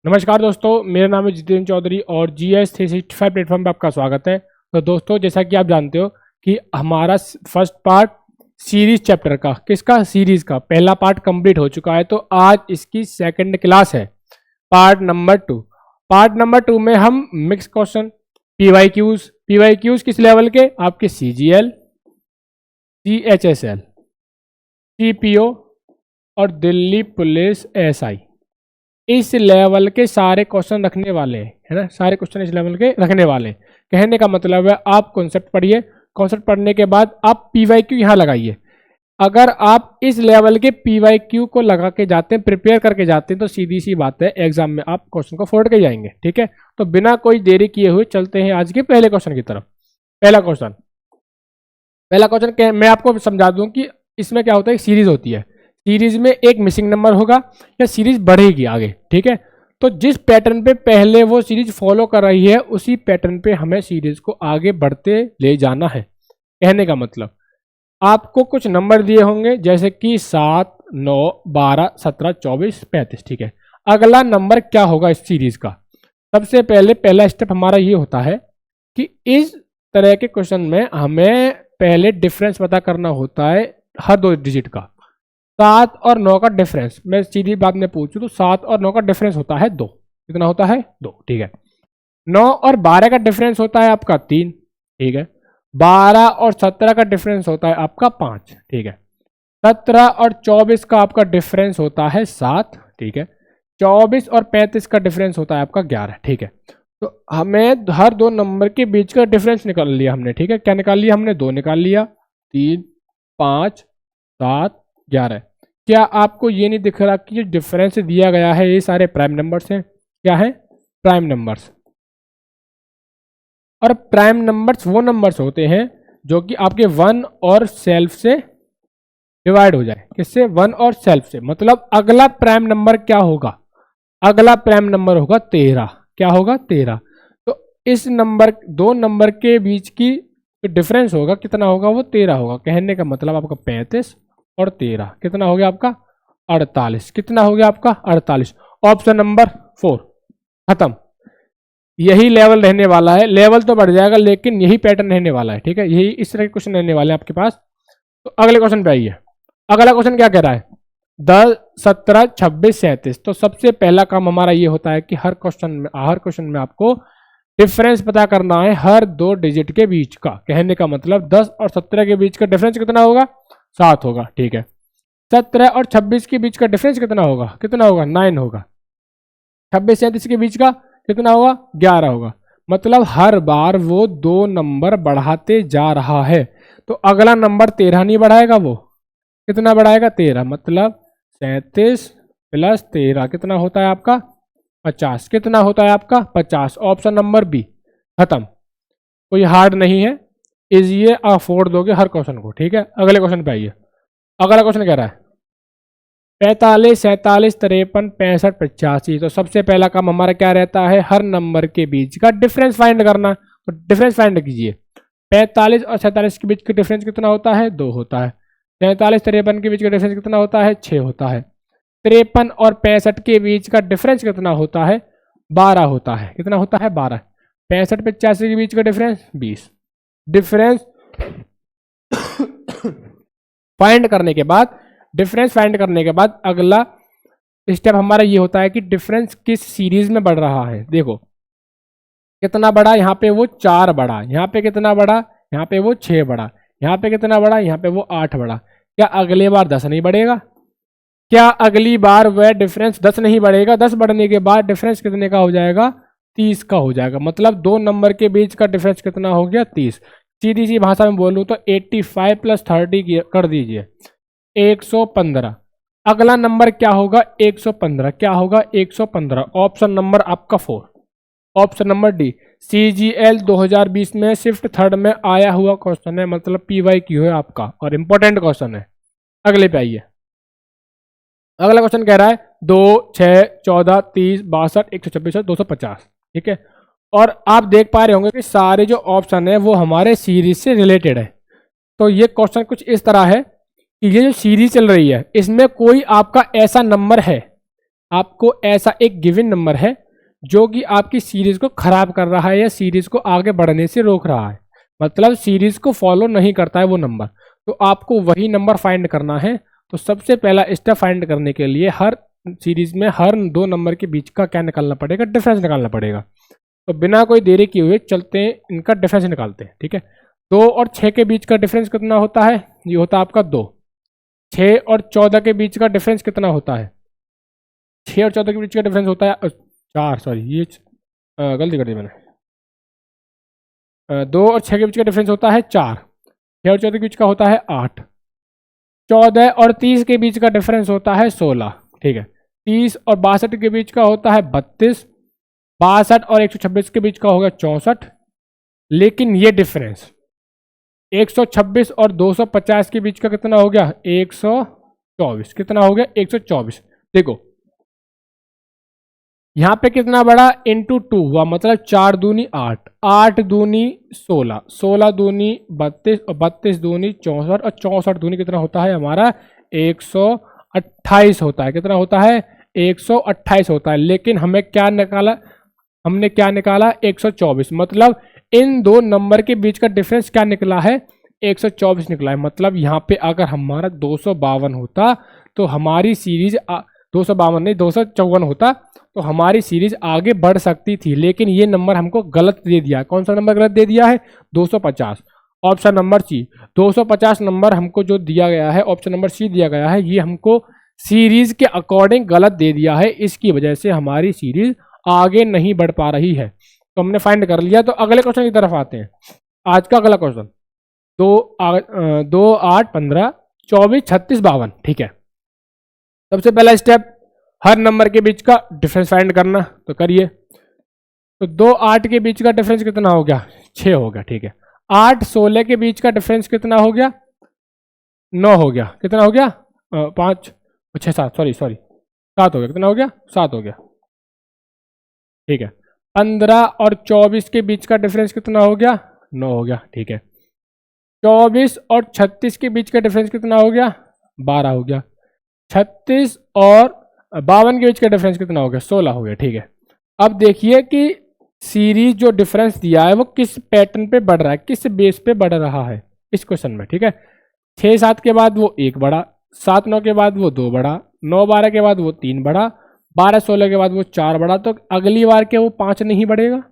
नमस्कार दोस्तों, मेरा नाम है जितेंद्र चौधरी और GS 365 प्लेटफॉर्म पे आपका स्वागत है। तो दोस्तों, जैसा कि आप जानते हो कि हमारा फर्स्ट पार्ट सीरीज चैप्टर का सीरीज का पहला पार्ट कंप्लीट हो चुका है। तो आज इसकी सेकंड क्लास है, पार्ट नंबर 2। पार्ट नंबर 2 में हम मिक्स क्वेश्चन, पीवाईक्यूज किस लेवल के, आपके CGL, CHSL, CPO और दिल्ली पुलिस SI, इस लेवल के सारे क्वेश्चन रखने वाले हैं, है ना। सारे क्वेश्चन इस लेवल के रखने वाले। कहने का मतलब है आप कॉन्सेप्ट पढ़िए, कॉन्सेप्ट पढ़ने के बाद आप PYQ यहाँ लगाइए। अगर आप इस लेवल के PYQ को लगा के जाते हैं, प्रिपेयर करके जाते हैं, तो सीधी सी बात है एग्जाम में आप क्वेश्चन को फोड़ के जाएंगे। ठीक है, तो बिना कोई देरी किए हुए चलते हैं आज के पहले क्वेश्चन की तरफ। पहला क्वेश्चन मैं आपको समझा दूं कि इसमें क्या होता है। सीरीज होती है, सीरीज में एक मिसिंग नंबर होगा या सीरीज बढ़ेगी आगे। ठीक है, तो जिस पैटर्न पे पहले वो सीरीज फॉलो कर रही है उसी पैटर्न पे हमें सीरीज को आगे बढ़ते ले जाना है। कहने का मतलब आपको कुछ नंबर दिए होंगे जैसे कि 7, 9, 12, 17, 24, 35। ठीक है, अगला नंबर क्या होगा इस सीरीज का। सबसे पहला स्टेप हमारा ये होता है कि इस तरह के क्वेश्चन में हमें पहले डिफरेंस पता करना होता है हर दो डिजिट का। 7 और 9 का डिफरेंस, मैं सीधी बात में पूछूं तो 7 और 9 का डिफरेंस होता है 2। कितना होता है? 2। ठीक है, 9 और 12 का डिफरेंस होता है आपका 3। ठीक है, 12 और 17 का डिफरेंस होता है आपका 5। ठीक है, 17 और 24 का आपका डिफरेंस होता है 7। ठीक है, 24 और 35 का डिफरेंस होता है आपका 11। ठीक है, तो हमें हर दो नंबर के बीच का डिफरेंस निकाल लिया हमने। ठीक है, क्या निकाल लिया हमने? 2 निकाल लिया। 3, 5, 7, 11। क्या आपको ये नहीं दिख रहा कि जो डिफरेंस दिया गया है ये सारे प्राइम नंबर्स हैं? क्या है? Prime numbers. और प्राइम नंबर्स वो नंबर्स होते हैं जो कि आपके 1 और सेल्फ से डिवाइड हो जाए। किससे? 1 और सेल्फ से। मतलब अगला प्राइम नंबर क्या होगा? अगला प्राइम नंबर होगा 13। क्या होगा? 13। तो इस नंबर, दो नंबर के बीच की डिफरेंस होगा, कितना होगा? वो 13 होगा। कहने का मतलब आपका 35 और 13 कितना हो गया आपका? 48। कितना हो गया आपका? 48। ऑप्शन नंबर 4 खत्म। यही लेवल रहने वाला है। लेवल तो बढ़ जाएगा लेकिन यही पैटर्न रहने वाला है। ठीक है, यही इस तरह के क्वेश्चन रहने वाले हैं आपके पास। तो अगले क्वेश्चन पे आइए। अगला क्वेश्चन क्या कह रहा है? 10, 17, 26, 37। तो सबसे पहला काम हमारा ये होता है कि हर क्वेश्चन में आपको डिफरेंस पता करना है हर दो डिजिट के बीच का। कहने का मतलब 10 और 17 के बीच का डिफरेंस कितना होगा? 7 होगा। ठीक है, 17 और 26 के बीच का डिफरेंस कितना होगा? 9 होगा। 26, 37 के बीच का कितना होगा? 11 होगा। मतलब हर बार वो 2 नंबर बढ़ाते जा रहा है। तो अगला नंबर 13 नहीं बढ़ाएगा, वो कितना बढ़ाएगा? 13। मतलब 37 प्लस 13 कितना होता है आपका? 50। कितना होता है आपका? 50। ऑप्शन नंबर बी खत्म। कोई हार्ड नहीं है, इजी है, आप फोड़ दोगे हर क्वेश्चन को। ठीक है, अगले क्वेश्चन पे आइए। अगला क्वेश्चन कह रहा है 45, 47, 53, 65, 85। तो सबसे पहला काम हमारा क्या रहता है? हर नंबर के बीच का डिफरेंस फाइंड करना। तो डिफरेंस फाइंड कीजिए। 45 और 47 के बीच का डिफरेंस कितना होता है? 2 होता है। 43, 53 के बीच का डिफरेंस कितना होता है? 6 होता है। 53 और 65 के बीच का डिफरेंस कितना होता है? 12 होता है। कितना होता है? 12। 65, 85 के बीच का डिफरेंस 20। डिफरेंस फाइंड करने के बाद अगला स्टेप हमारा ये होता है कि डिफरेंस किस सीरीज में बढ़ रहा है। देखो कितना बड़ा, यहाँ पे वो 4 बड़ा, यहाँ पे कितना बड़ा, यहाँ पे वो 6 बड़ा, यहाँ पे कितना बड़ा, यहाँ पे वो 8 बड़ा। क्या अगले बार 10 नहीं बढ़ेगा? क्या अगली बार वह डिफरेंस 10 नहीं बढ़ेगा? 10 बढ़ने के बाद डिफरेंस कितने का हो जाएगा? 30 का हो जाएगा। मतलब 2 नंबर के बीच का डिफरेंस कितना हो गया? 30। सीधी सी भाषा में बोलूँ तो 85 प्लस 30 कर दीजिए, 115। अगला नंबर क्या होगा? 115। क्या होगा? 115। ऑप्शन नंबर आपका 4, ऑप्शन नंबर डी। CGL 2020 में शिफ्ट थर्ड में आया हुआ क्वेश्चन है, मतलब PYQ है आपका और इंपॉर्टेंट क्वेश्चन है। अगले पे आइए। अगला क्वेश्चन कह रहा है 2, 6, 14, 30, 62, 126 और 250। ठीक है, और आप देख पा रहे होंगे कि सारे जो ऑप्शन है वो हमारे सीरीज से रिलेटेड है। तो ये क्वेश्चन कुछ इस तरह है कि ये जो सीरीज चल रही है इसमें कोई आपका ऐसा नंबर है आपको ऐसा एक गिवन नंबर है जो कि आपकी सीरीज को खराब कर रहा है या सीरीज को आगे बढ़ने से रोक रहा है, मतलब सीरीज को फॉलो नहीं करता है वो नंबर, तो आपको वही नंबर फाइंड करना है। तो सबसे पहला स्टेप फाइंड करने के लिए हर सीरीज में हर दो नंबर के बीच का क्या निकालना पड़ेगा, डिफरेंस निकालना पड़ेगा। तो बिना कोई देरी किए हुए चलते हैं, इनका डिफरेंस निकालते हैं। ठीक है, 2 और 6 के बीच का डिफरेंस कितना होता है, ये होता है आपका 2। 6 और 14 के बीच का डिफरेंस कितना होता है, 6 और 14 के बीच का डिफरेंस होता है 4, सॉरी ये गलती कर दी मैंने, 2 और 6 के बीच का डिफरेंस होता है 4, 6 और 14 के बीच का होता है 8, 14 और 30 के बीच का डिफरेंस होता है 16। ठीक है, 30 और 62 के बीच का होता है 32, 62 और 126 के बीच का होगा 64। लेकिन ये डिफरेंस 126 और 250 के बीच का कितना हो गया, 124। कितना हो गया, 124। देखो यहाँ पे कितना बड़ा, इंटू 2 हुआ, मतलब 4 दूनी 8, 8 दूनी 16, 16 दूनी 32 और 32 दूनी 64 और 64 दूनी कितना होता है हमारा 128 होता है। कितना होता है, 128 होता है। लेकिन हमें क्या निकाला, हमने क्या निकाला 124, मतलब इन दो नंबर के बीच का डिफरेंस क्या निकला है, 124 निकला है। मतलब यहाँ पे अगर हमारा 252 होता तो हमारी सीरीज 252 नहीं 254 होता तो हमारी सीरीज आगे बढ़ सकती थी। लेकिन ये नंबर हमको गलत दे दिया। कौन सा नंबर गलत दे दिया है, 250। ऑप्शन नंबर सी, 250 नंबर हमको जो दिया गया है, ऑप्शन नंबर सी दिया गया है, ये हमको सीरीज के अकॉर्डिंग गलत दे दिया है। इसकी वजह से हमारी सीरीज आगे नहीं बढ़ पा रही है। तो हमने फाइंड कर लिया। तो अगले क्वेश्चन की तरफ आते हैं। आज का अगला क्वेश्चन 2 8 15 24 36 52। ठीक है, सबसे पहला स्टेप हर नंबर के बीच का डिफरेंस फाइंड करना, तो करिए। तो 2 8 के बीच का डिफरेंस कितना हो गया, 6 हो गया। ठीक है, 8 16 के बीच का डिफरेंस कितना हो गया, 9 हो गया। कितना हो गया, 5 6 7 सॉरी 7 हो गया। कितना हो गया, 7 हो गया। ठीक है, 15 और 24 के बीच का डिफरेंस कितना हो गया, 9 हो गया। ठीक है, 24 और 36 के बीच का डिफरेंस कितना हो गया, 12 हो गया। 36 और 52 के बीच का डिफरेंस कितना हो गया, 16 हो गया। ठीक है, अब देखिए कि सीरीज जो डिफरेंस दिया है वो किस पैटर्न पे बढ़ रहा है, किस बेस पे बढ़ रहा है इस क्वेश्चन में। ठीक है, 6 7 के बाद वो 1 बढ़ा, 7 9 के बाद वो 2 बढ़ा, 9 12 के बाद वो 3 बढ़ा, 12 16 के बाद वो 4 बढ़ा। तो अगली बार क्या वो 5 नहीं बढ़ेगा,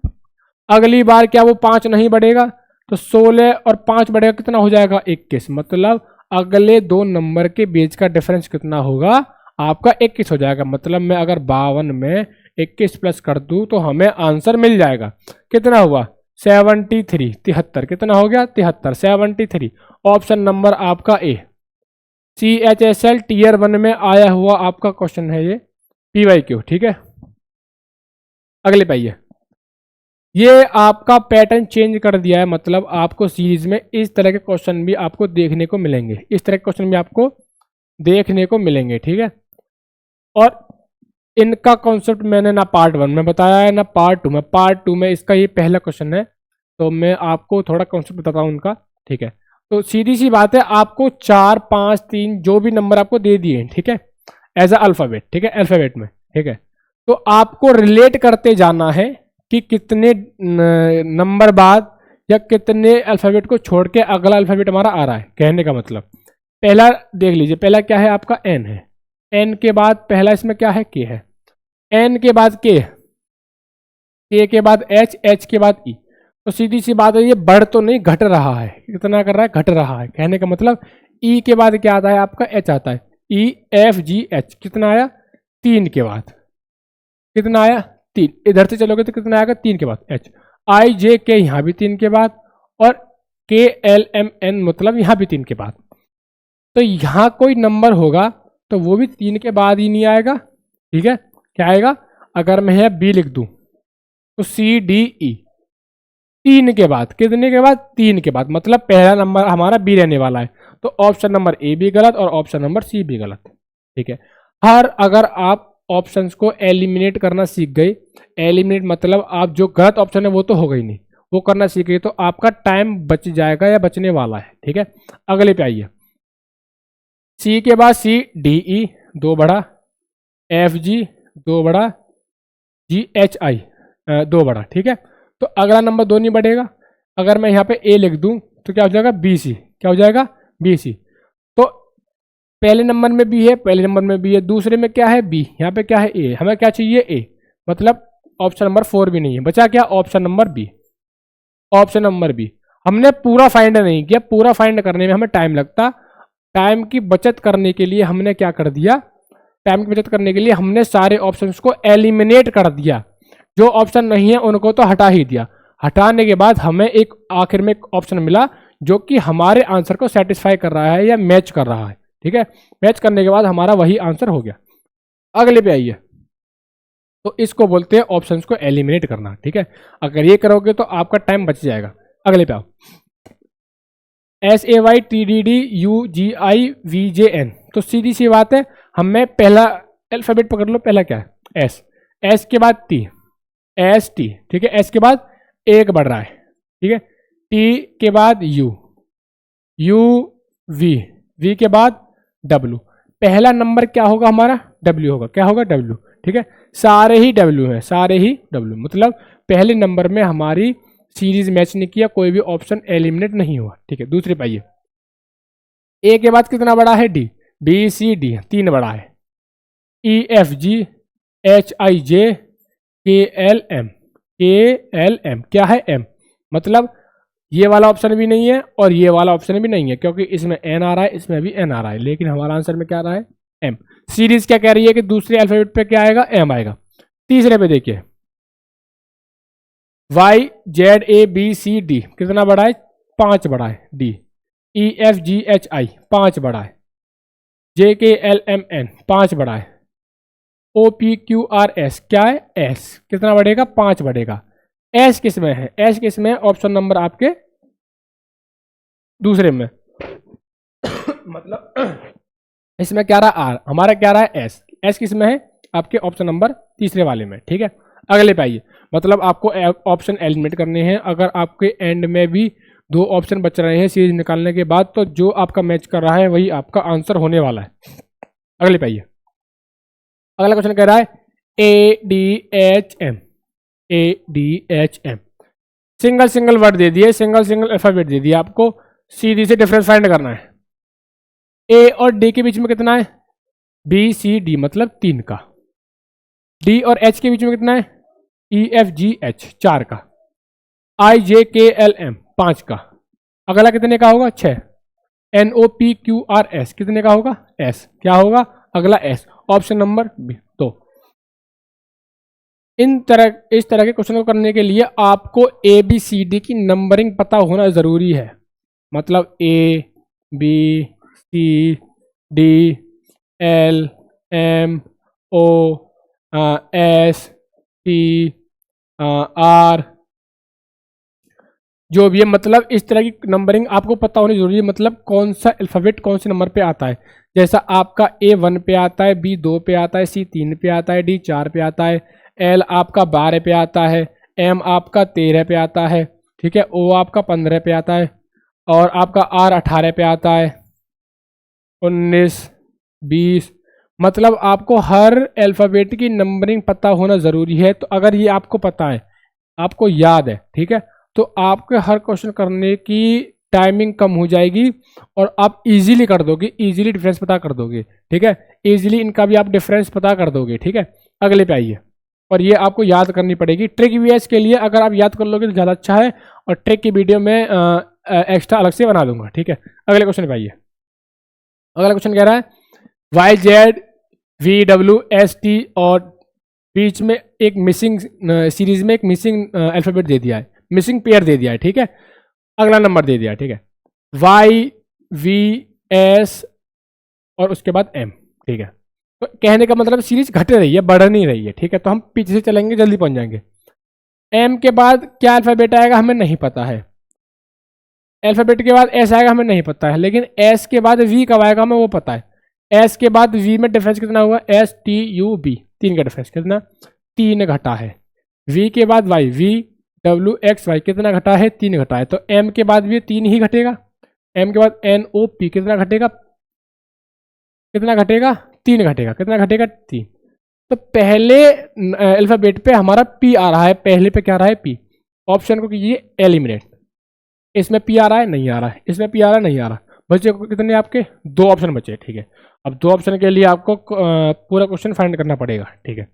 अगली बार क्या वो 5 नहीं बढ़ेगा, तो 16 और 5 बढ़ेगा, कितना हो जाएगा 21। मतलब अगले दो नंबर के बीच का डिफरेंस कितना होगा आपका, 21 हो जाएगा। मतलब मैं अगर 52 में 21 प्लस कर दूं तो हमें आंसर मिल जाएगा। कितना हुआ, 73 73। कितना हो गया, 73 73। ऑप्शन नंबर आपका ए, CHSL टीयर 1 में आया हुआ आपका क्वेश्चन है ये, PYQ। ठीक है, अगले पाइए। ये आपका पैटर्न चेंज कर दिया है, मतलब आपको सीरीज में इस तरह के क्वेश्चन भी आपको देखने को मिलेंगे, इस तरह के क्वेश्चन भी आपको देखने को मिलेंगे। ठीक है, और इनका कॉन्सेप्ट मैंने ना पार्ट 1 में बताया है ना पार्ट 2 में। पार्ट 2 में इसका ये पहला क्वेश्चन है, तो मैं आपको थोड़ा कॉन्सेप्ट बताता हूँ उनका। ठीक है, तो सीधी सी बात है, आपको 4 5 3 जो भी नंबर आपको दे दिए, ठीक है, एज अ अल्फाबेट। ठीक है, अल्फाबेट में। ठीक है, तो आपको रिलेट करते जाना है कि कितने नंबर बाद या कितने अल्फाबेट को छोड़ के अगला अल्फाबेट हमारा आ रहा है। कहने का मतलब पहला देख लीजिए, पहला क्या है आपका एन है, एन के बाद पहला इसमें क्या है के है, एन के बाद के के बाद एच, एच के बाद ई। तो सीधी सी बात है ये बढ़ तो नहीं घट रहा है, कितना कर रहा है, घट रहा है। कहने का मतलब ई के बाद क्या आता है आपका एच आता है, ई एफ जी एच। कितना आया, 3 के बाद कितना आया 3। इधर से चलोगे तो कितना आएगा 3 के बाद एच, आई जे के यहाँ भी 3 के बाद, और के एल एम एन मतलब यहाँ भी 3 के बाद। तो यहाँ कोई नंबर होगा तो वो भी 3 के बाद ही नहीं आएगा। ठीक है, क्या आएगा, अगर मैं यहाँ बी लिख दूं तो सी डी ई 3 के बाद, कितने के बाद 3 के बाद, मतलब पहला नंबर हमारा बी रहने वाला है। तो ऑप्शन नंबर ए भी गलत और ऑप्शन नंबर सी भी गलत। ठीक है, अगर आप ऑप्शंस को एलिमिनेट करना सीख गए, एलिमिनेट मतलब आप जो गलत ऑप्शन है वो तो हो गई नहीं, वो करना सीख गए तो आपका टाइम बच जाएगा या बचने वाला है। ठीक है, अगले पे आइए। सी के बाद सी डी ई 2 बढ़ा, एफ जी 2 बड़ा GHI 2 बड़ा, ठीक है। तो अगला नंबर 2 नहीं बढ़ेगा। अगर मैं यहाँ पे A लिख दूँ तो क्या हो जाएगा BC, क्या हो जाएगा BC। तो पहले नंबर में B है, पहले नंबर में B है, दूसरे में क्या है B, यहाँ पे क्या है A, हमें क्या चाहिए A, मतलब ऑप्शन नंबर 4 भी नहीं है, बचा क्या option number B। Option number B हमने पूरा फाइंड नहीं किया, पूरा फाइंड करने में हमें टाइम लगता। टाइम की बचत करने के लिए हमने क्या कर दिया, टाइम की बचत करने के लिए हमने सारे ऑप्शंस को एलिमिनेट कर दिया। जो ऑप्शन नहीं है उनको तो हटा ही दिया। हटाने के बाद हमें एक आखिर में एक ऑप्शन मिला जो कि हमारे आंसर को सेटिस्फाई कर रहा है या मैच कर रहा है, ठीक है। मैच करने के बाद हमारा वही आंसर हो गया। अगले पे आइए, तो इसको बोलते हैं ऑप्शंस को एलिमिनेट करना, ठीक है। अगर ये करोगे तो आपका टाइम बच जाएगा। अगले पे आओ, SAYTDDUGIVJN, तो सीधी सी बात है, हमें पहला अल्फाबेट पकड़ लो, पहला क्या है S, S के बाद T, ST, ठीक है। S के बाद एक बढ़ रहा है, ठीक है। T के बाद U, UV, V के बाद W। पहला नंबर क्या होगा हमारा W होगा, क्या होगा W, ठीक है। सारे ही W हैं, सारे ही W, मतलब पहले नंबर में हमारी सीरीज मैच नहीं किया, कोई भी ऑप्शन एलिमिनेट नहीं हुआ, ठीक है। दूसरे पाइए, A के बाद कितना बड़ा है D, BCD 3 बड़ा है, EFG HIJ KLM, KLM क्या है M, मतलब ये वाला ऑप्शन भी नहीं है और ये वाला ऑप्शन भी नहीं है, क्योंकि इसमें N आ रहा है, इसमें भी N आ रहा है, लेकिन हमारा आंसर में क्या आ रहा है M। सीरीज क्या कह रही है कि दूसरे अल्फाबेट पे क्या आएगा M आएगा। तीसरे पे देखिए, YZABCD कितना बड़ा है 5 बड़ा है, D, EFGHI 5 बड़ा है, JKLMN 5 बड़ा है, OPQRS क्या है S कितना बढ़ेगा 5 बढ़ेगा। S किस में है, S किस में है, ऑप्शन नंबर आपके दूसरे में मतलब इसमें क्या रहा R, हमारा क्या रहा है S, S किस में है आपके ऑप्शन नंबर तीसरे वाले में, ठीक है। अगले पे आइए, मतलब आपको ऑप्शन एलिमिनेट करने हैं। अगर आपके एंड में भी 2 ऑप्शन बच रहे हैं सीरीज निकालने के बाद, तो जो आपका मैच कर रहा है वही आपका आंसर होने वाला है। अगले पे आइए, अगला क्वेश्चन कह रहा है ADHM, ADHM single single word दे दिए, सिंगल सिंगल अल्फाबेट दे दिया, आपको सीधी से डिफरेंस फाइंड करना है। A और D के बीच में कितना है BCD मतलब 3 का, D और H के बीच में कितना है EFGH 4 का, IJKLM 5 का, अगला कितने का होगा 6, NOPQRS कितने का होगा S, क्या होगा अगला S, ऑप्शन नंबर B। तो इस तरह के क्वेश्चन को करने के लिए आपको ABCD की नंबरिंग पता होना जरूरी है, मतलब A B C D L M O S T R जो भी है, मतलब इस तरह की नंबरिंग आपको पता होनी जरूरी है, मतलब कौन सा अल्फाबेट कौन से नंबर पे आता है। जैसा आपका A 1 पे आता है, B 2 पे आता है, C 3 पे आता है, D 4 पे आता है, L आपका 12 पे आता है, M आपका 13 पे आता है, ठीक है, O आपका 15 पे आता है, और आपका R 18 पे आता है, 19 20, मतलब आपको हर अल्फाबेट की नंबरिंग पता होना ज़रूरी है। तो अगर ये आपको पता है, आपको याद है, ठीक है, तो आपके हर क्वेश्चन करने की टाइमिंग कम हो जाएगी और आप इजीली कर दोगे, इजीली डिफरेंस पता कर दोगे, ठीक है, इजीली इनका भी आप डिफरेंस पता कर दोगे, ठीक है। अगले पे आइए, और ये आपको याद करनी पड़ेगी। ट्रिक वीएस के लिए अगर आप याद कर लोगे तो ज़्यादा अच्छा है, और ट्रिक की वीडियो में एक्स्ट्रा अलग से बना दूंगा, ठीक है। अगले क्वेश्चन पे आइए, अगला क्वेश्चन कह रहा है YZVWST और बीच में एक मिसिंग सीरीज में एक मिसिंग अल्फाबेट दे दिया है, मिसिंग पेयर दे दिया है, ठीक है, अगला नंबर दे दिया है, ठीक है, YVS और उसके बाद M, ठीक है। तो कहने का मतलब सीरीज घट रही है, बढ़ नहीं रही है, ठीक है, तो हम पीछे से चलेंगे, जल्दी पहुंच जाएंगे। M के बाद क्या अल्फाबेट आएगा हमें नहीं पता है, अल्फाबेट के बाद S आएगा हमें नहीं पता है, लेकिन S के बाद V कब आएगा हमें वो पता है। S के बाद V में डिफरेंस कितना हुआ, STUB 3 का डिफरेंस कितना 3 घटा है। V के बाद Y VWXY कितना घटा है 3 घटा है, तो M के बाद भी 3 ही घटेगा। M के बाद NOP कितना घटेगा 3 घटेगा, कितना घटेगा 3। तो पहले अल्फाबेट पे हमारा पी आ रहा है, पहले पे क्या आ रहा है पी। ऑप्शन को कीजिए एलिमिनेट। इसमें पी आ रहा है, नहीं आ रहा है, इसमें पी आ रहा है, नहीं आ रहा। बचे कितने आपके, 2 ऑप्शन बचे, ठीक है। अब 2 ऑप्शन के लिए आपको पूरा क्वेश्चन फाइंड करना पड़ेगा, ठीक है।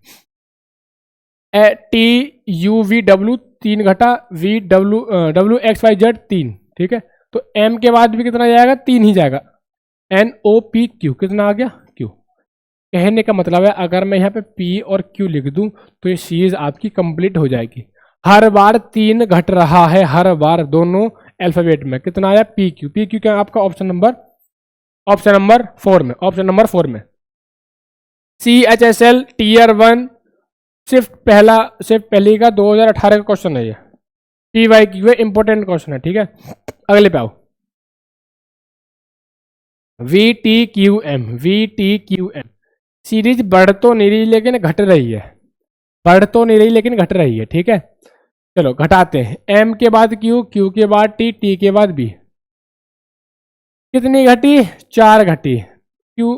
टी यू वी डब्ल्यू 3 घटा V W X Y Z 3, ठीक है। तो एम के बाद भी कितना जाएगा, 3 ही जाएगा। एन ओ पी क्यू कितना आ गया, क्यू। कहने का मतलब है अगर मैं यहाँ पे पी और क्यू लिख दूं तो ये सीरीज आपकी कंप्लीट हो जाएगी। हर बार 3 घट रहा है, हर बार दोनों अल्फाबेट में। कितना आया, पी क्यू। पी क्यू क्या आपका ऑप्शन नंबर 4 में, ऑप्शन नंबर 4 में। C H S L tier 1 सिर्फ पहले का 2018 का क्वेश्चन है ये। पी वाई क्यू है, इंपॉर्टेंट क्वेश्चन है, ठीक है। अगले पे आओ। V T Q M, V T Q M series बढ़ तो नहीं रही लेकिन घट रही है, बढ़ तो नहीं रही लेकिन घट रही है, ठीक है। चलो घटाते हैं। एम के बाद क्यू, क्यू के बाद टी, टी के बाद बी। कितनी घटी, 4 घटी। Q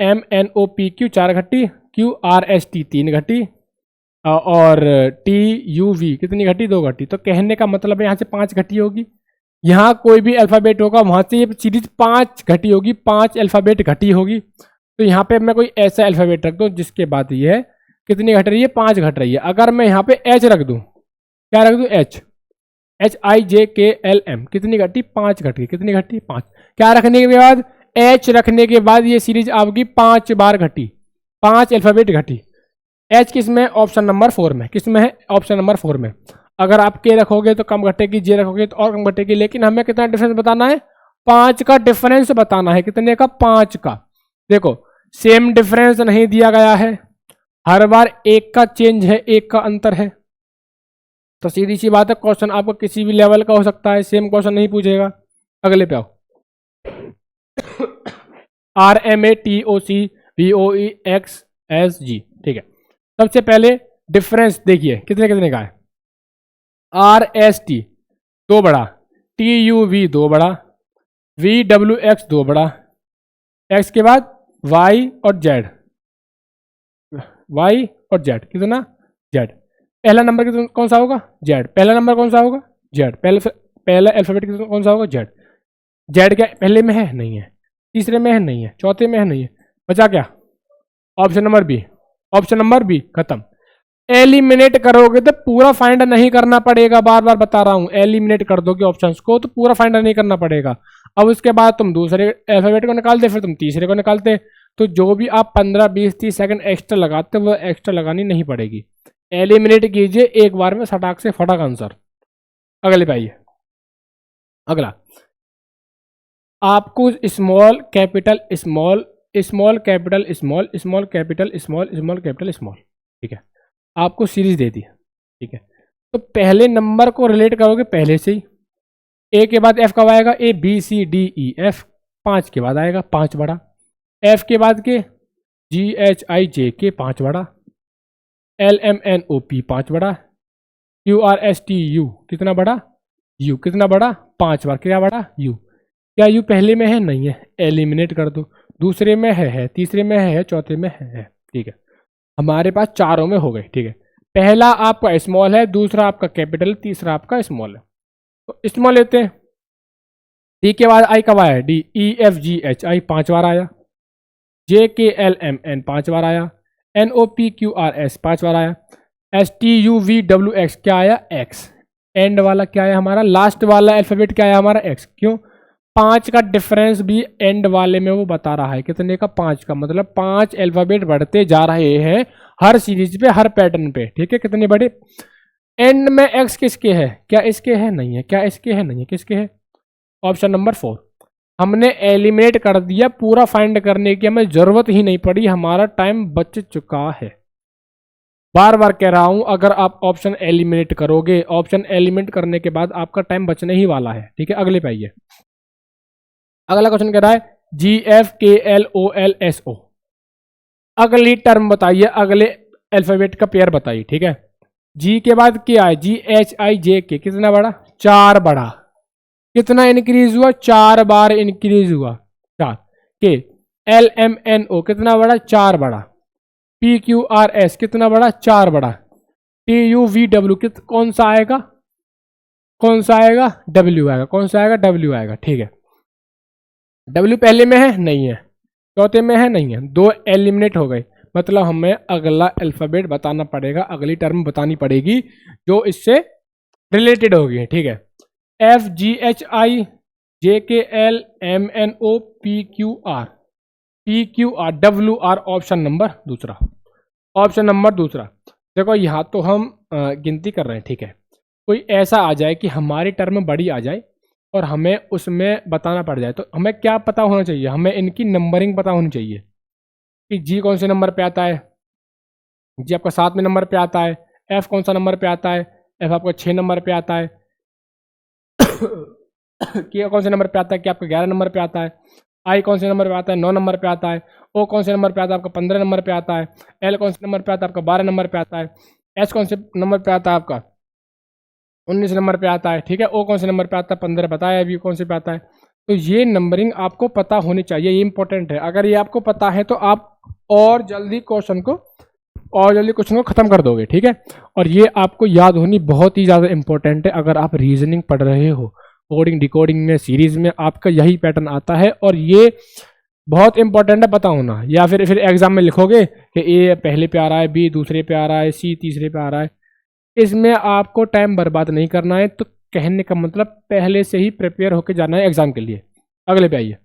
M N O P Q 4 घटी, क्यू आर एस टी 3 घटी, और टी यू वी कितनी घटी, 2 घटी। तो कहने का मतलब है यहाँ से 5 घटी होगी। यहाँ कोई भी अल्फाबेट होगा वहां से ये सीरीज 5 घटी होगी, 5 अल्फाबेट घटी होगी। तो यहाँ पे मैं कोई ऐसा अल्फाबेट रख दूँ जिसके बाद ये है कितनी घट रही है, 5 घट रही है। अगर मैं यहाँ पे एच रख दूँ, क्या रख दूँ, H, H I J K L M कितनी घटी, 5 घटी। कितनी घटी, 5। क्या रखने के बाद, एच रखने के बाद ये सीरीज आपकी 5 बार घटी, 5 अल्फाबेट घटी। एच किस में, ऑप्शन नंबर 4 में। किस में है, ऑप्शन नंबर 4 में। अगर आप के रखोगे तो कम घटेगी, जे रखोगे तो और कम घटेगी, लेकिन हमें कितना डिफरेंस बताना है, 5 का डिफरेंस बताना है। कितने का, 5 का। देखो सेम डिफरेंस नहीं दिया गया है, हर बार 1 का चेंज है, 1 का अंतर है। तो सीधी सी बात है, क्वेश्चन आपको किसी भी लेवल का हो सकता है, सेम क्वेश्चन नहीं पूछेगा। अगले पे आओ। R M A T O C V O E X S G, ठीक है। सबसे पहले डिफरेंस देखिए कितने कितने का है। आर एस टी 2 बड़ा, टी यू वी 2 बड़ा, वी डब्ल्यू एक्स 2 बड़ा, एक्स के बाद वाई और जेड, वाई और जेड कितना, जेड। पहला नंबर कितना कौन सा होगा, जेड। पहला नंबर कौन सा होगा, जेड। पहला अल्फाबेट कौन सा होगा, जेड। जेड क्या पहले में है, नहीं है। तीसरे में है, नहीं है। चौथे में है, नहीं है। बचा क्या, option number B. Option number B खत्म। एलिमिनेट करोगे तो पूरा फाइंड नहीं करना पड़ेगा, बार बार बता रहा हूं। एलिमिनेट कर दोगे ऑप्शंस को तो पूरा फाइंड नहीं करना पड़ेगा। अब उसके बाद तुम दूसरे अल्फाबेट को निकालते, फिर तुम तीसरे को निकालते। तो जो भी आप 15, 20, 30 सेकंड एक्स्ट्रा लगाते वो एक्स्ट्रा लगानी नहीं पड़ेगी। एलिमिनेट कीजिए एक बार में, सटाक से फटाक आंसर। अगले पे आइए। अगला आपको small capital small, small capital small, small capital small, small capital small, ठीक है। आपको सीरीज दे दी, ठीक है। तो पहले नंबर को रिलेट करोगे पहले से ही। ए के बाद एफ कब आएगा, A B C D E F 5 के बाद आएगा, 5 बड़ा। एफ के बाद के जी एच आई जे के 5 बड़ा, L M N O P 5 बड़ा, Q R S T U कितना बड़ा, यू कितना बड़ा, 5 बार। क्या बड़ा, यू। क्या यू पहले में है, नहीं है, एलिमिनेट कर दो। दूसरे में है, तीसरे में है, चौथे में है, ठीक है। हमारे पास चारों में हो गए, ठीक है। पहला आपका स्मॉल है, दूसरा आपका कैपिटल, तीसरा आपका स्मॉल है। तो स्मॉल लेते हैं। डी के बाद आई कब आया, D E F G H I 5 बार आया, J K L M N 5 बार आया, N O P Q R S 5 बार आया, S T U V W X क्या आया, एक्स। एंड वाला क्या है हमारा, लास्ट वाला अल्फाबेट क्या है हमारा, एक्स। क्यों, 5 का डिफरेंस भी एंड वाले में वो बता रहा है। कितने का, 5 का। मतलब 5 अल्फाबेट बढ़ते जा रहे हैं हर सीरीज पे, हर पैटर्न पे, ठीक है। कितने बड़े, एंड में एक्स किसके है, क्या इसके है, नहीं है। क्या इसके है, नहीं है। किसके है, ऑप्शन नंबर 4। हमने एलिमिनेट कर दिया, पूरा फाइंड करने की हमें जरूरत ही नहीं पड़ी, हमारा टाइम बच चुका है। बार बार कह रहा हूं, अगर आप ऑप्शन एलिमिनेट करोगे, ऑप्शन एलिमिनेट करने के बाद आपका टाइम बचने ही वाला है, ठीक है। अगले पे आइए। अगला क्वेश्चन कह रहा है G F K L O L S O. अगली टर्म बताइए, अगले अल्फाबेट का पेयर बताइए, ठीक है। जी के बाद क्या है, जी एच आई जे के कितना बड़ा, 4 बड़ा। कितना इंक्रीज हुआ, 4 बार इंक्रीज हुआ, 4। के एल एम एन ओ कितना बड़ा, 4 बड़ा। पी क्यू आर एस कितना बड़ा, 4 बड़ा। टी यू वी डब्ल्यू कौन सा आएगा, कौन सा आएगा, डब्ल्यू आएगा, कौन सा आएगा, डब्ल्यू आएगा, ठीक है। डब्ल्यू पहले में है, नहीं है। चौथे में है, नहीं है। 2 एलिमिनेट हो गए, मतलब हमें अगला अल्फाबेट बताना पड़ेगा, अगली टर्म बतानी पड़ेगी जो इससे रिलेटेड होगी, ठीक है। F G H I J K L M N O P Q R, P Q R W R, option number दूसरा, ऑप्शन नंबर दूसरा। देखो यहाँ तो हम गिनती कर रहे हैं, ठीक है। कोई ऐसा आ जाए कि हमारी टर्म बड़ी आ जाए और हमें उसमें बताना पड़ जाए, तो हमें क्या पता होना चाहिए, हमें इनकी नंबरिंग पता होनी चाहिए कि जी कौन से नंबर पे आता है, जी आपका 7 में नंबर पे आता है। एफ कौन सा नंबर पे आता है, एफ आपका 6 नंबर पे आता है। के कौन से नंबर पे आता है, क्या आपका 11 नंबर पे आता है। आई कौन से नंबर पे आता है, 9 नंबर पे आता है। ओ कौन से नंबर पे आता है, आपका 15 नंबर पे आता है। एल कौन से नंबर पे आता है, आपका 12 नंबर पे आता है। एच कौन से नंबर पे आता है, आपका 19 नंबर पे आता है, ठीक है। ओ कौन से नंबर पे आता है, 15 बताया अभी कौन से पे आता है। तो ये नंबरिंग आपको पता होनी चाहिए, ये इंपॉर्टेंट है। अगर ये आपको पता है तो आप और जल्दी क्वेश्चन को खत्म कर दोगे, ठीक है। और ये आपको याद होनी बहुत ही ज़्यादा इंपॉर्टेंट है। अगर आप रीजनिंग पढ़ रहे हो, कोडिंग डिकोडिंग में, सीरीज में आपका यही पैटर्न आता है और ये बहुत इंपॉर्टेंट है पता होना। या फिर एग्जाम में लिखोगे कि ए पहले पे आ रहा है, बी दूसरे पे आ रहा है, सी तीसरे पे आ रहा है, इसमें आपको टाइम बर्बाद नहीं करना है। तो कहने का मतलब पहले से ही प्रिपेयर होकर जाना है एग्जाम के लिए। अगले पे आइए,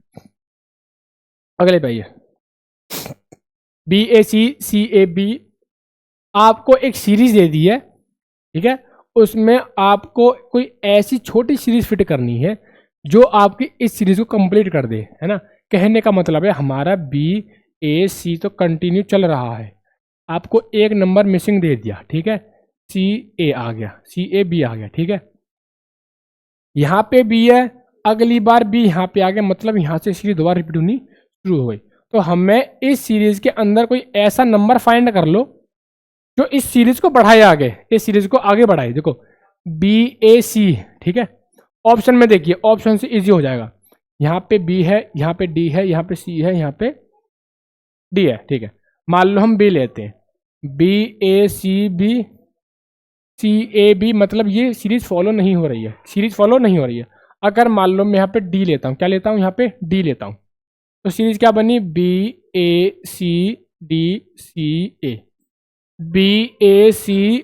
अगले पे आइए। B A C A B, आपको एक सीरीज दे दी है, ठीक है। उसमें आपको कोई ऐसी छोटी सीरीज फिट करनी है जो आपकी इस सीरीज को कंप्लीट कर दे, है ना। कहने का मतलब है हमारा बी ए सी तो कंटिन्यू चल रहा है, आपको एक नंबर मिसिंग दे दिया, ठीक है। सी ए आ गया, सी ए बी आ गया, ठीक है। यहाँ पे बी है, अगली बार बी यहाँ पे आ गया, मतलब यहाँ से सीरीज दोबारा रिपीट होनी शुरू हो गई। तो हमें इस सीरीज के अंदर कोई ऐसा नंबर फाइंड कर लो जो इस सीरीज को बढ़ाए आगे, इस सीरीज को आगे बढ़ाए। देखो बी ए सी, ठीक है। ऑप्शन में देखिए, ऑप्शन से इजी हो जाएगा। यहाँ पे बी है, यहाँ पे डी है, यहाँ पे सी है, यहाँ पे डी है, ठीक है। मान लो हम बी लेते हैं, B A C B, C A B, मतलब ये सीरीज फॉलो नहीं हो रही है, सीरीज फॉलो नहीं हो रही है। अगर मान लो मैं यहाँ पे डी लेता हूँ, क्या लेता हूँ, यहाँ पे डी लेता हूँ, तो सीरीज क्या बनी, B A C D C A, B A C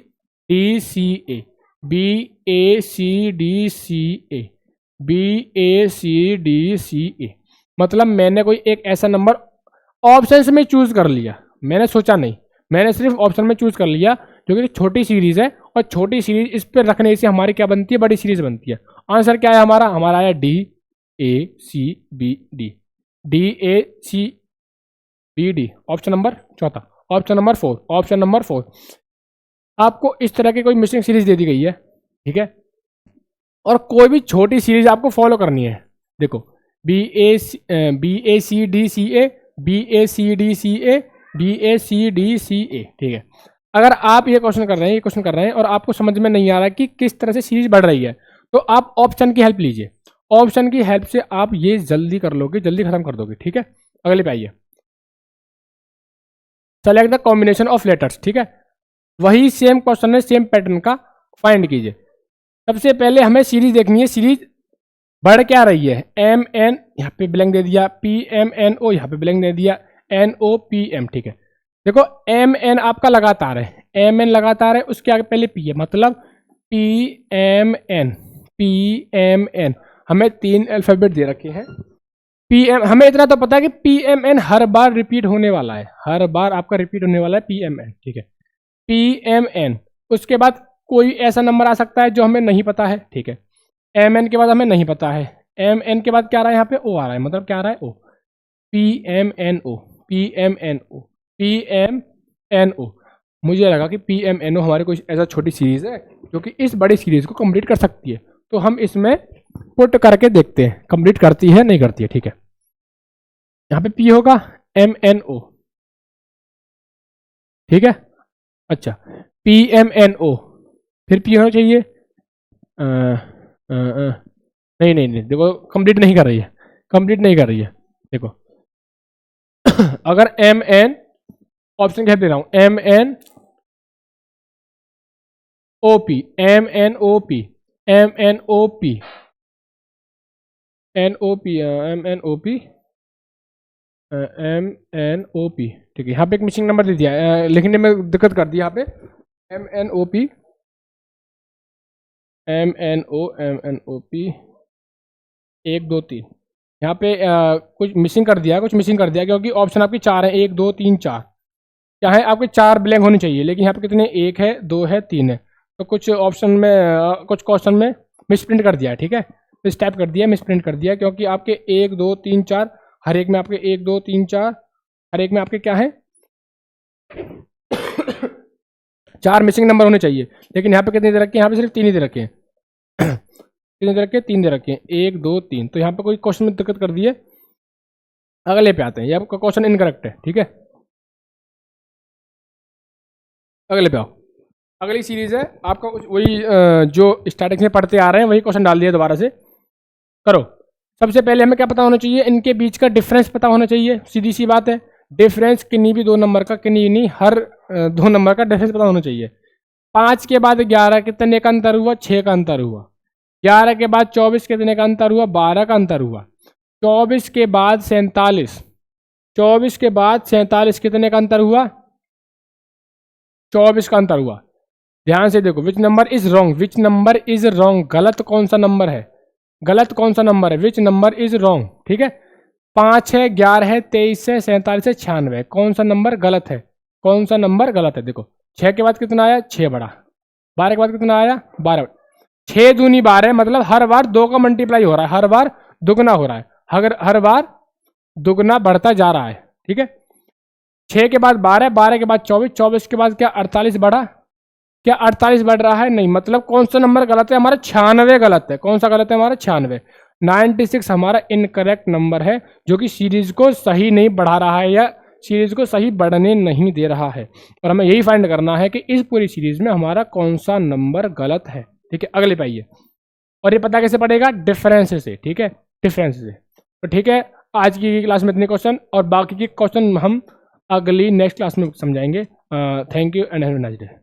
D C A, B A C D C A, B A C D C ए। मतलब मैंने कोई एक ऐसा नंबर ऑप्शन में चूज कर लिया, मैंने सोचा नहीं, मैंने सिर्फ ऑप्शन में चूज कर लिया, जो कि छोटी सीरीज है। और छोटी सीरीज इस पर रखने से हमारी क्या बनती है, बड़ी सीरीज बनती है। आंसर क्या है हमारा, हमारा आया D A C B D, D A C B D, option number चौथा, ऑप्शन नंबर 4, ऑप्शन नंबर 4। आपको इस तरह की कोई मिसिंग सीरीज दे दी गई है, ठीक है। और कोई भी छोटी सीरीज आपको फॉलो करनी है। देखो B A C D C A, B A C D C A, B A C D C ए, ठीक है। अगर आप ये क्वेश्चन कर रहे हैं, ये क्वेश्चन कर रहे हैं और आपको समझ में नहीं आ रहा कि किस तरह से सीरीज बढ़ रही है, तो आप ऑप्शन की हेल्प लीजिए। ऑप्शन की हेल्प से आप ये जल्दी कर लोगे, जल्दी खत्म कर दोगे, ठीक है। अगले पे आइए, select the combination of letters, ठीक है। वही सेम क्वेश्चन है, सेम पैटर्न का, फाइंड कीजिए। सबसे पहले हमें सीरीज देखनी है, सीरीज बढ़ क्या रही है। एम एन यहाँ पे ब्लैंक दे दिया, पी एम एन ओ यहाँ पे ब्लैंक दे दिया, एन ओ पी एम, ठीक है। देखो एम एन आपका लगातार है, एम एन लगातार है, उसके आगे पहले पी है, मतलब P M N, P M N. हमें 3 अल्फाबेट दे रखे हैं। पी एम, हमें इतना तो पता है कि पी एम एन हर बार रिपीट होने वाला है, हर बार आपका रिपीट होने वाला है पी एम एन, ठीक है। पी एम एन, उसके बाद कोई ऐसा नंबर आ सकता है जो हमें नहीं पता है, ठीक है। एम एन के बाद हमें नहीं पता है, एम एन के बाद क्या आ रहा है, यहाँ पे ओ आ रहा है, मतलब क्या आ रहा है, O, P M N O, P M N O, P M N O. मुझे लगा कि पी एम एन ओ हमारी कोई ऐसा छोटी सीरीज है जो कि इस बड़ी सीरीज को कंप्लीट कर सकती है, तो हम इसमें पुट करके देखते हैं कंप्लीट करती है नहीं करती है, ठीक है। यहाँ पे पी होगा, एम एन ओ, ठीक है। अच्छा, पी एम एन ओ, फिर पी होना चाहिए, नहीं नहीं नहीं, देखो कंप्लीट नहीं कर रही है, कंप्लीट नहीं कर रही है। देखो अगर एम एन ऑप्शन क्या दे रहा हूँ, M N O P, M N O P, M N O P, N O P, M N O P, M N O P. ठीक है, यहाँ पे एक मिसिंग नंबर दे दिया है, लिखने में दिक्कत कर दी यहाँ पे। M N O P, M N O P 1 2 3। यहाँ पे कुछ मिसिंग कर दिया, कुछ मिसिंग कर दिया, क्योंकि ऑप्शन आपके 4 है, 1 2 3 4। क्या है, आपके 4 ब्लैंक होने चाहिए, लेकिन यहाँ पे कितने, 1 है, 2 है, 3 है। तो कुछ ऑप्शन में कुछ क्वेश्चन में मिसप्रिंट कर दिया है। ठीक है, मिस टाइप कर दिया, मिसप्रिंट कर दिया, क्योंकि आपके 1 2 3 4 हर एक में आपके 1 2 3 4 हर एक में आपके क्या है 4 मिसिंग नंबर होने चाहिए, लेकिन यहाँ पे कितने दे रखे हैं, यहाँ पे सिर्फ 3 ही दे रखे हैं। कितने दे रखे हैं, 3 दे रखे हैं, 1 2 3। तो यहाँ पे कोई क्वेश्चन में दिक्कत कर दी है। अगले पे आते हैं, ये आपका क्वेश्चन इनकरेक्ट है। ठीक है, अगले पे आओ। अगली सीरीज है आपका कुछ वही जो स्टैटिक्स में पढ़ते आ रहे हैं, वही क्वेश्चन डाल दिया दोबारा से। करो। सबसे पहले हमें क्या पता होना चाहिए, इनके बीच का डिफरेंस पता होना चाहिए। सीधी सी बात है, डिफरेंस किन्हीं भी 2 नंबर का, किन्हीं नहीं, हर 2 नंबर का डिफरेंस पता होना चाहिए। 5 के बाद 11 कितने का अंतर हुआ, 6 का अंतर हुआ। 11 के बाद 24 कितने का अंतर हुआ, 12 का अंतर हुआ। 24 के बाद 47, 24 के बाद 47 कितने का अंतर हुआ, 24 का अंतर हुआ। ध्यान से देखो, which number is wrong, which number is wrong, गलत कौन सा नंबर है, गलत कौन सा नंबर है, विच नंबर इज रॉन्ग। ठीक है, 5 है, 11 है, 23 है, 47 है, 96, कौन सा नंबर गलत है, कौन सा नंबर गलत है। देखो 6 के बाद कितना आया, 6 बड़ा। 12 के बाद कितना आया, 12। 6 दूनी 12, मतलब हर बार 2 का मल्टीप्लाई हो रहा है, हर बार दुगना हो रहा है, हर बार दुगना बढ़ता जा रहा है। ठीक है, 6 के बाद 12, 12 के बाद 24, 24 के बाद क्या 48 बढ़ा, क्या 48 बढ़ रहा है, नहीं, मतलब कौन सा नंबर गलत है हमारा, 96 गलत है। कौन सा गलत है हमारा, 96। 96 हमारा इनकरेक्ट नंबर है, जो कि सीरीज को सही नहीं बढ़ा रहा है या सीरीज को सही बढ़ने नहीं दे रहा है। और हमें यही फाइंड करना है कि इस पूरी सीरीज में हमारा कौन सा नंबर गलत है। ठीक है, अगले पे आइए। और ये पता कैसे पड़ेगा, डिफरेंस से। ठीक है, डिफरेंस से। तो ठीक है, आज की क्लास में इतने क्वेश्चन, और बाकी के क्वेश्चन हम अगली नेक्स्ट क्लास में समझाएंगे। Thank you and have a nice day.